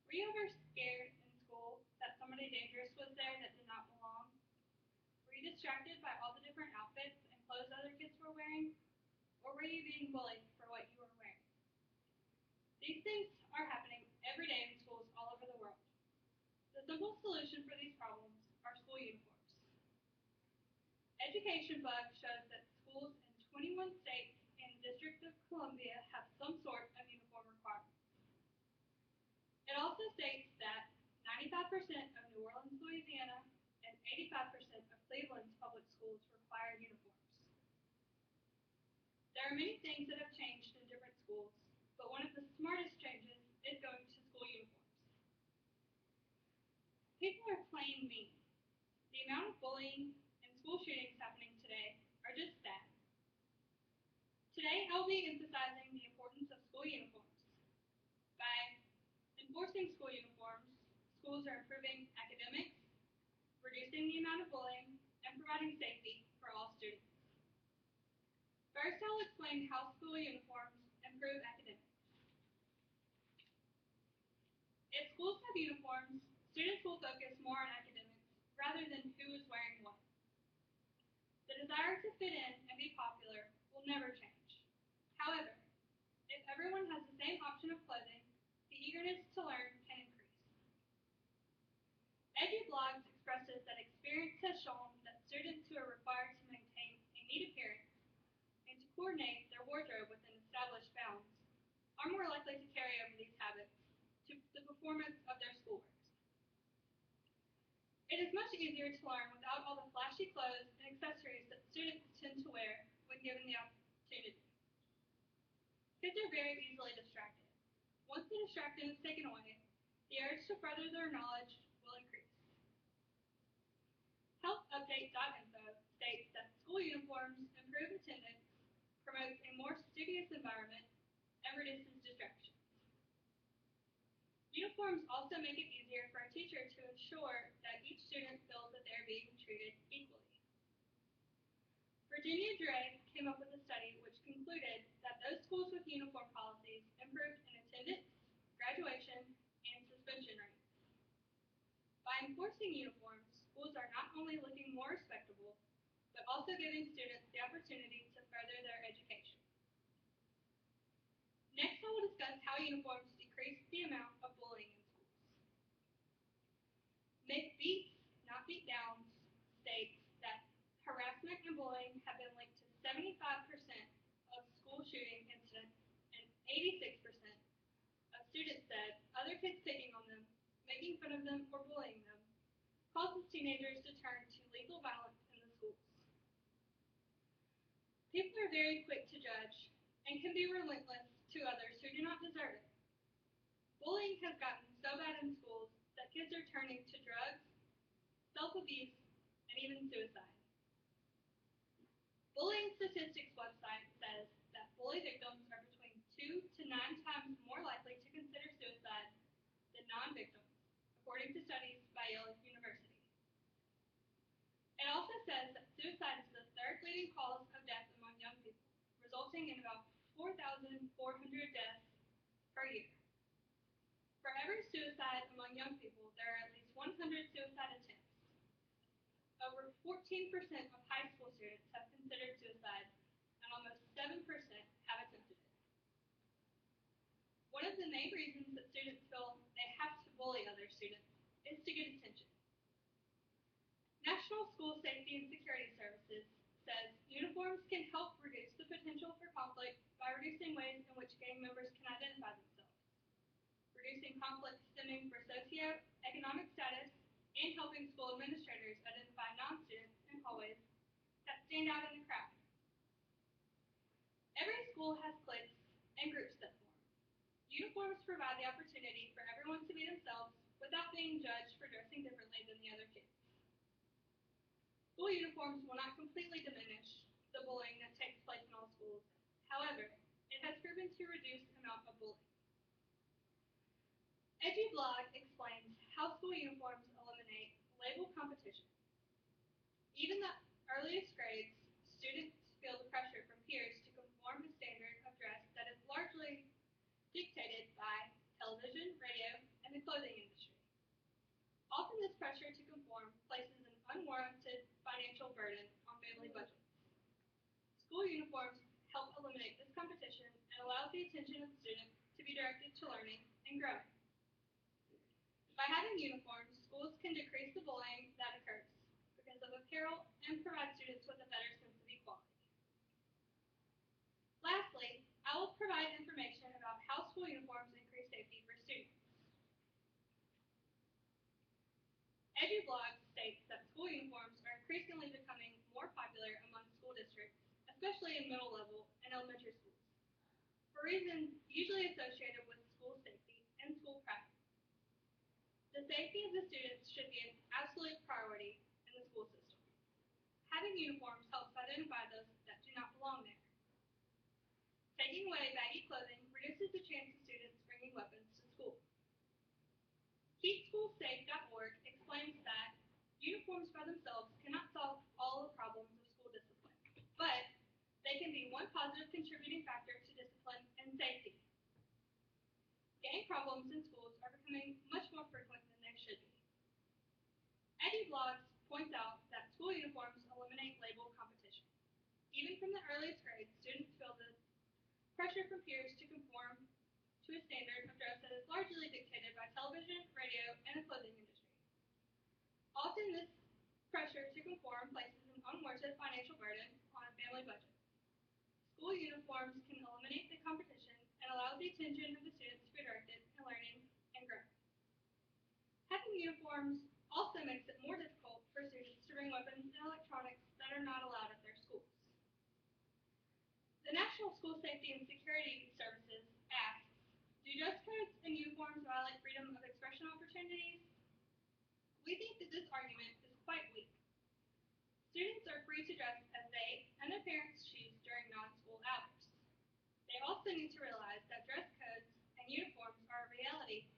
Were you ever scared in school that somebody dangerous was there that did not belong? Were you distracted by all the different outfits and clothes other kids were wearing? Or were you being bullied for what you were wearing? These things are happening every day in schools all over the world. The simple solution for these problems are school uniforms. Education Bug shows that schools in 21 states and the District of Columbia have some sort of uniform requirements. It also states that 95% of New Orleans, Louisiana, and 85% of Cleveland's public schools require uniforms. There are many things that have changed in different schools, but one of the smartest changes is going to school uniforms. People are playing mean. The amount of bullying and school shootings happening today are just sad. Today, I'll be emphasizing the importance of school uniforms. By enforcing school uniforms, schools are improving academics, reducing the amount of bullying, and providing safety for all students. First, I'll explain how school uniforms improve academics. If schools have uniforms, students will focus more on academics rather than who is wearing what. The desire to fit in and be popular will never change. However, if everyone has the same option of clothing, the eagerness to learn can increase. EduBlogs expresses that experience has shown that students who are required to maintain a neat appearance and to coordinate their wardrobe within established bounds are more likely to carry over these habits to the performance of their schoolwork. It is much easier to learn without all the flashy clothes and accessories that students tend to wear when given the opportunity. Kids are very easily distracted. Once the distraction is taken away, the urge to further their knowledge will increase. HealthUpdate.info states that school uniforms improve attendance, promotes a more studious environment, and reduces distractions. Uniforms also make it easier for a teacher to ensure that each student feels that they are being treated equally. Virginia Dre came up with a study which concluded that those schools with uniform policies improved in attendance, graduation, and suspension rates. By enforcing uniforms, schools are not only looking more respectable, but also giving students the opportunity to further their education. Next, I will discuss how uniforms decrease the amount of bullying in schools. Make Beats, Not Beat Downs states that harassment and bullying have been linked to 75% of school shooting incidents, and 86% of students said other kids picking on them, making fun of them, or bullying them causes teenagers to turn to lethal violence in the schools. People are very quick to judge and can be relentless to others who do not deserve it. Bullying has gotten so bad in schools that kids are turning to drugs, self-abuse, and even suicide. Bullying Statistics website says that bully victims are between 2 to 9 times more likely to consider suicide than non-victims, according to studies by Yale University. It also says that suicide is the third leading cause of death among young people, resulting in about 4,400 deaths per year. For every suicide among young people, there are at least 100 suicide attempts. Over 14% of high school students have considered suicide, and almost 7% have attempted it. One of the main reasons that students feel they have to bully other students is to get attention. National School Safety and Security Services says uniforms can help reduce the potential for conflict by reducing ways in which gang members can identify themselves, reducing conflict stemming from socioeconomic status, and helping school administrators identify non-students in hallways that stand out in the crowd. Every school has cliques and groups that form. Uniforms provide the opportunity for everyone to be themselves without being judged for dressing differently than the other kids. School uniforms will not completely diminish the bullying that takes place in all schools. However, it has proven to reduce the amount of bullying. EduBlog explains how school uniforms eliminate label competition. Even the earliest grades, students feel the pressure from peers to conform to a standard of dress that is largely dictated by television, radio, and the clothing School uniforms help eliminate this competition and allows the attention of the student to be directed to learning and growing. By having uniforms, schools can decrease the bullying that occurs because of apparel and provide students with a better sense of equality. Lastly, I will provide information about how school uniforms increase safety for students. EduBlog states that school uniforms are increasingly becoming more popular among school districts, especially in middle level and elementary schools, for reasons usually associated with school safety and school pride. The safety of the students should be an absolute priority in the school system. Having uniforms helps identify those that do not belong there. Taking away baggy clothing reduces the chance of students bringing weapons to school. KeepSchoolSafe.org explains that uniforms by themselves cannot solve all the problems of school discipline, but they can be one positive contributing factor to discipline and safety. Gang problems in schools are becoming much more frequent than they should be. EduBlogs points out that school uniforms eliminate label competition. Even from the earliest grades, students feel the pressure from peers to conform to a standard of dress that is largely dictated by television, radio, and the clothing industry. Often this pressure to conform places an unwarranted financial burden on a family budget. School uniforms can eliminate the competition and allow the attention of the students to be directed in learning and growth. Having uniforms also makes it more difficult for students to bring weapons and electronics that are not allowed at their schools. The National School Safety and Security Services asks, do dress codes and uniforms violate freedom of expression opportunities? We think that this argument is quite weak. Students are free to dress as they and their parents choose during non-school hours. They also need to realize that dress codes and uniforms are a reality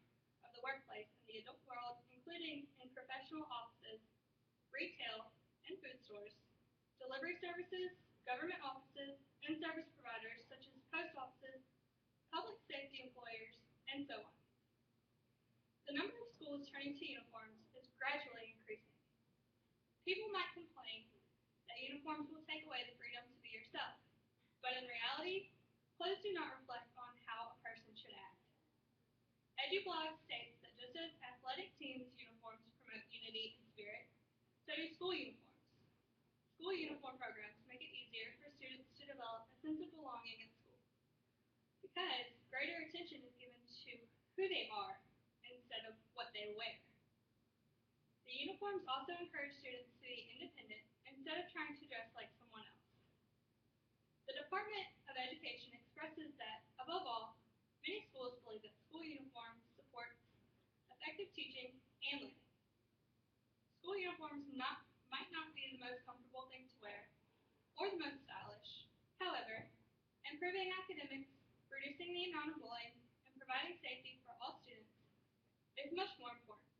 of the workplace in the adult world, including in professional offices, retail and food stores, delivery services, government offices, and service providers such as post offices, public safety employers, and so on. The number of schools turning to uniforms is gradually increasing. People might complain that uniforms will take away the freedom to be yourself, but in reality, clothes do not reflect on how a person should act. EduBlog states that just as athletic teams' uniforms promote unity and spirit, so do school uniforms. School uniform programs make it easier for students to develop a sense of belonging in school because greater attention is given to who they are instead of what they wear. The uniforms also encourage students to be independent instead of trying to dress like someone else. The Department of Education expresses that, above all, many schools believe that school uniforms support effective teaching and learning. School uniforms might not be the most comfortable thing to wear or the most stylish. However, improving academics, reducing the amount of bullying, and providing safety for all students is much more important.